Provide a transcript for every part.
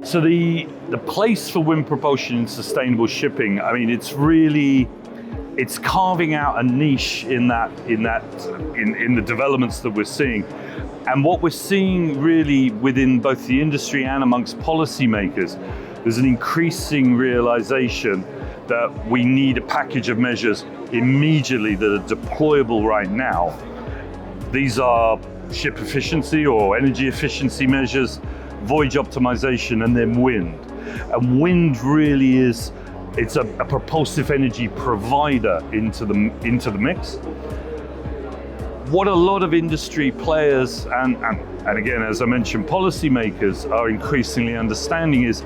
So the place for wind propulsion in sustainable shipping, I mean, it's carving out a niche in the developments that we're seeing. And what we're seeing really within both the industry and amongst policymakers, there's an increasing realization that we need a package of measures immediately that are deployable right now. These are ship efficiency or energy efficiency measures, voyage optimization, and then wind. And wind really it's a propulsive energy provider into the mix. What a lot of industry players and again, as I mentioned, policymakers are increasingly understanding is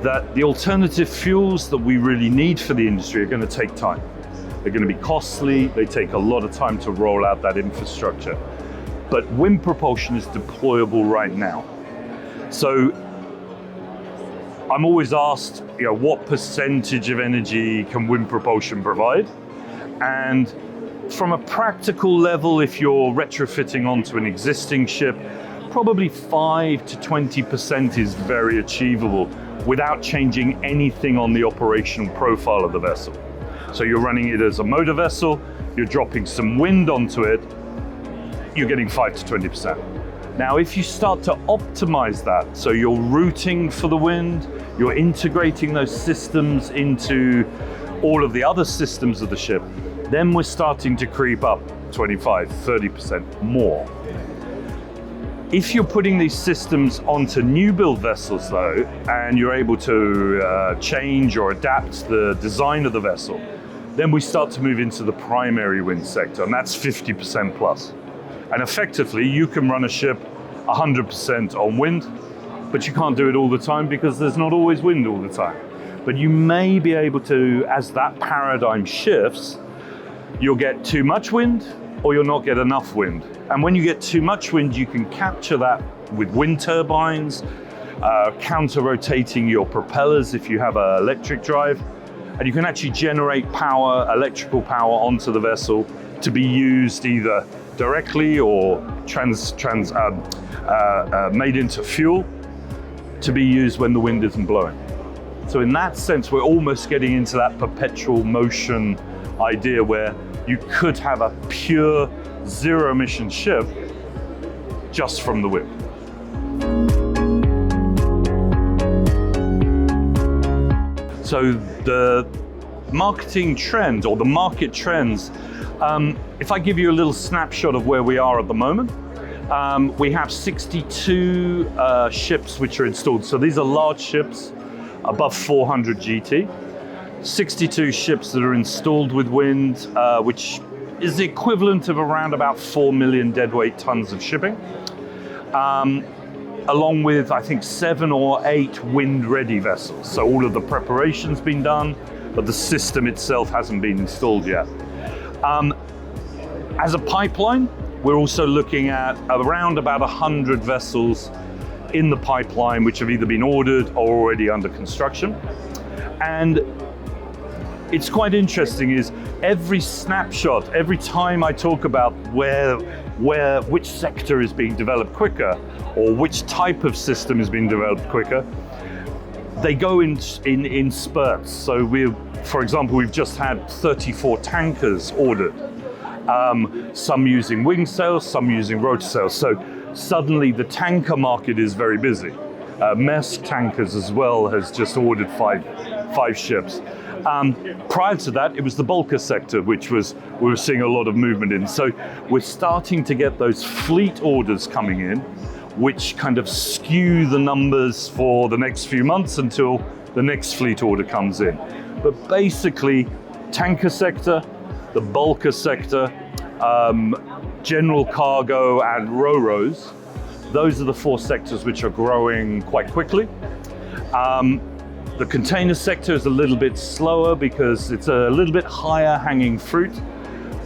that the alternative fuels that we really need for the industry are going to take time. They're going to be costly, they take a lot of time to roll out that infrastructure. But wind propulsion is deployable right now. So I'm always asked, what percentage of energy can wind propulsion provide? And from a practical level, if you're retrofitting onto an existing ship, probably 5 to 20% is very achievable without changing anything on the operational profile of the vessel. So you're running it as a motor vessel, you're dropping some wind onto it, you're getting 5 to 20%. Now, if you start to optimize that, so you're routing for the wind, you're integrating those systems into all of the other systems of the ship, then we're starting to creep up 25, 30% more. If you're putting these systems onto new build vessels though, and you're able to change or adapt the design of the vessel, then we start to move into the primary wind sector, and that's 50% plus. And effectively, you can run a ship 100% on wind, but you can't do it all the time because there's not always wind all the time. But you may be able to, as that paradigm shifts, you'll get too much wind or you'll not get enough wind. And when you get too much wind, you can capture that with wind turbines, counter-rotating your propellers if you have an electric drive, and you can actually generate power, electrical power onto the vessel to be used either directly or made into fuel to be used when the wind isn't blowing. So in that sense, we're almost getting into that perpetual motion idea where you could have a pure zero emission ship just from the wind. So the marketing trends or the market trends, if I give you a little snapshot of where we are at the moment, we have 62 ships which are installed. So these are large ships above 400 GT. 62 ships that are installed with wind, which is the equivalent of around about 4 million deadweight tons of shipping, along with, I think, 7 or 8 wind-ready vessels. So all of the preparation's been done, but the system itself hasn't been installed yet. As a pipeline, we're also looking at around about 100 vessels in the pipeline, which have either been ordered or already under construction. And it's quite interesting is every snapshot, every time I talk about which sector is being developed quicker or which type of system is being developed quicker, they go in spurts. So for example, we've just had 34 tankers ordered, some using wing sails, some using rotor sails. So suddenly the tanker market is very busy. Maersk Tankers as well has just ordered five ships. Prior to that, it was the bulker sector, we were seeing a lot of movement in. So we're starting to get those fleet orders coming in, which kind of skew the numbers for the next few months until the next fleet order comes in. But basically, tanker sector, the bulker sector, general cargo and ro-ros, those are the 4 sectors which are growing quite quickly. The container sector is a little bit slower because it's a little bit higher hanging fruit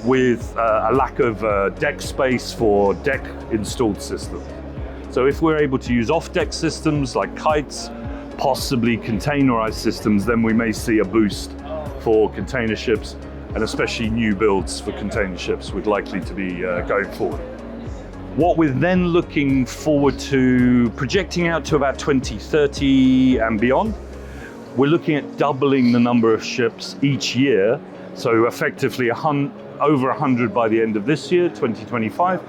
with a lack of deck space for deck installed systems. So if we're able to use off-deck systems like kites, possibly containerized systems, then we may see a boost for container ships, and especially new builds for container ships would likely to be going forward. What we're then looking forward to, projecting out to about 2030 and beyond, we're looking at doubling the number of ships each year. So effectively over 100 by the end of this year, 2025,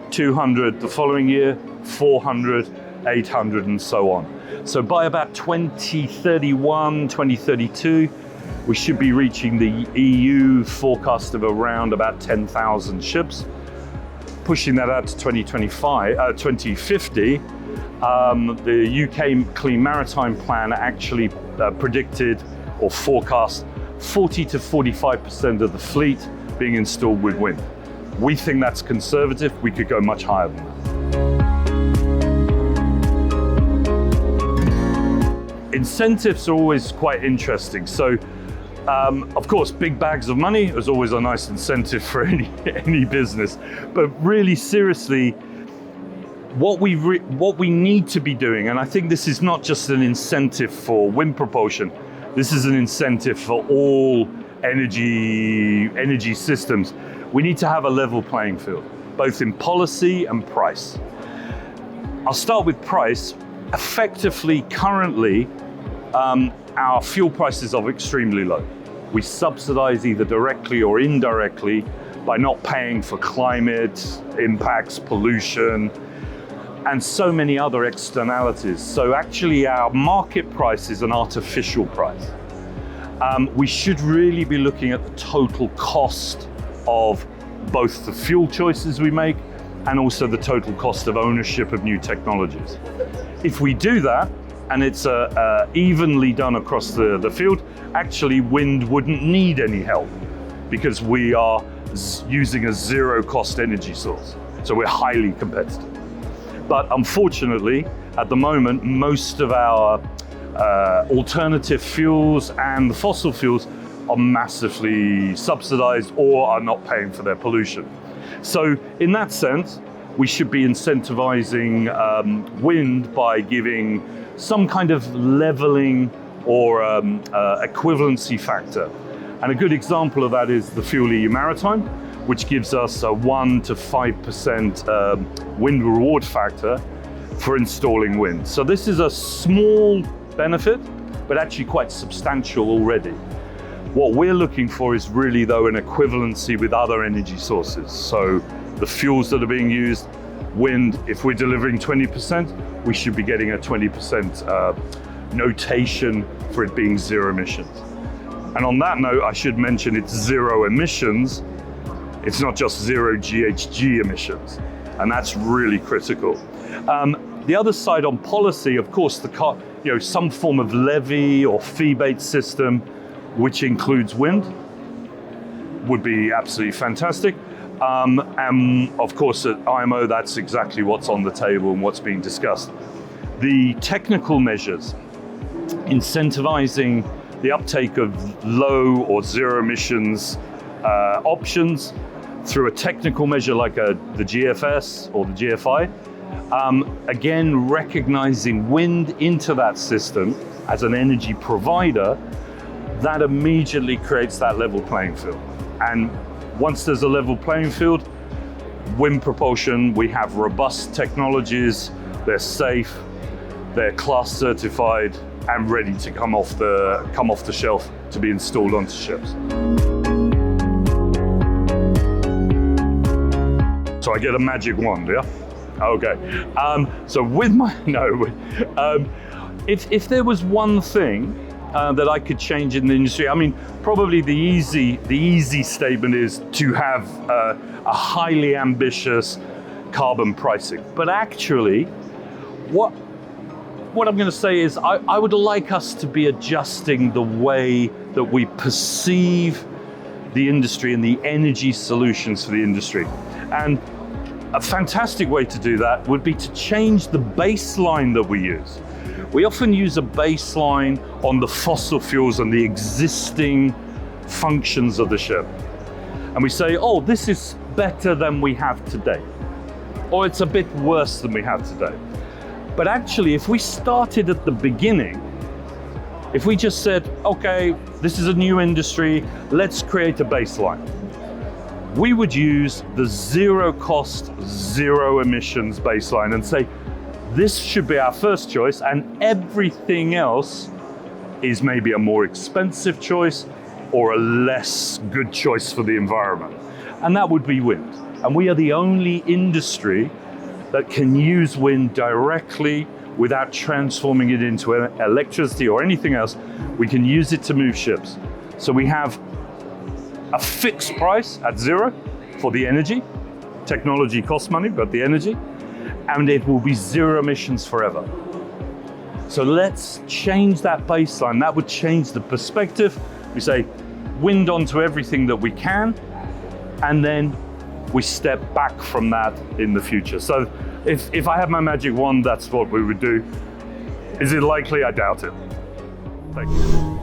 200 the following year, 400, 800 and so on. So by about 2031, 2032, we should be reaching the EU forecast of around about 10,000 ships. Pushing that out to 2050, the UK Clean Maritime Plan actually predicted or forecast 40 to 45% of the fleet being installed with wind. We think that's conservative. We could go much higher than that. Incentives are always quite interesting. So, of course, big bags of money is always a nice incentive for any business. But really seriously, what we need to be doing, and I think this is not just an incentive for wind propulsion, this is an incentive for all energy systems. We need to have a level playing field, both in policy and price. I'll start with price. Effectively, currently, our fuel prices are extremely low. We subsidize either directly or indirectly by not paying for climate impacts, pollution, and so many other externalities. So actually our market price is an artificial price. We should really be looking at the total cost of both the fuel choices we make and also the total cost of ownership of new technologies. If we do that, and it's evenly done across the field, actually wind wouldn't need any help because we are using a zero cost energy source. So we're highly competitive. But unfortunately, at the moment, most of our alternative fuels and the fossil fuels are massively subsidized or are not paying for their pollution. So in that sense, we should be incentivizing wind by giving some kind of leveling or equivalency factor. And a good example of that is the Fuel EU Maritime, which gives us a 1 to 5% wind reward factor for installing wind. So this is a small benefit, but actually quite substantial already. What we're looking for is really, though, an equivalency with other energy sources. So the fuels that are being used, wind, if we're delivering 20%, we should be getting a 20% notation for it being zero emissions. And on that note, I should mention it's zero emissions. It's not just zero GHG emissions, and that's really critical. The other side on policy, of course, some form of levy or fee-based system, which includes wind, would be absolutely fantastic. And of course, at IMO, that's exactly what's on the table and what's being discussed. The technical measures, incentivizing the uptake of low or zero emissions options through a technical measure like the GFS or the GFI. Again, recognizing wind into that system as an energy provider, that immediately creates that level playing field. And once there's a level playing field, wind propulsion, we have robust technologies, they're safe, they're class certified and ready to come off the shelf to be installed onto ships. So I get a magic wand, yeah? Okay. So with my if there was one thing that I could change in the industry, I mean, probably the easy statement is to have a highly ambitious carbon pricing. But actually, what I'm going to say is I would like us to be adjusting the way that we perceive the industry and the energy solutions for the industry. And a fantastic way to do that would be to change the baseline that we use. We often use a baseline on the fossil fuels and the existing functions of the ship. And we say, oh, this is better than we have today. Or it's a bit worse than we have today. But actually, if we started at the beginning, if we just said, okay, this is a new industry, let's create a baseline. we would use the zero cost, zero emissions baseline and say, this should be our first choice, and everything else is maybe a more expensive choice or a less good choice for the environment. And that would be wind. And we are the only industry that can use wind directly without transforming it into electricity or anything else. We can use it to move ships. So we have a fixed price at zero for the energy. Technology costs money, but the energy. And it will be zero emissions forever. So let's change that baseline. That would change the perspective. We say wind onto everything that we can, and then we step back from that in the future. So if I had my magic wand, that's what we would do. Is it likely? I doubt it. Thank you.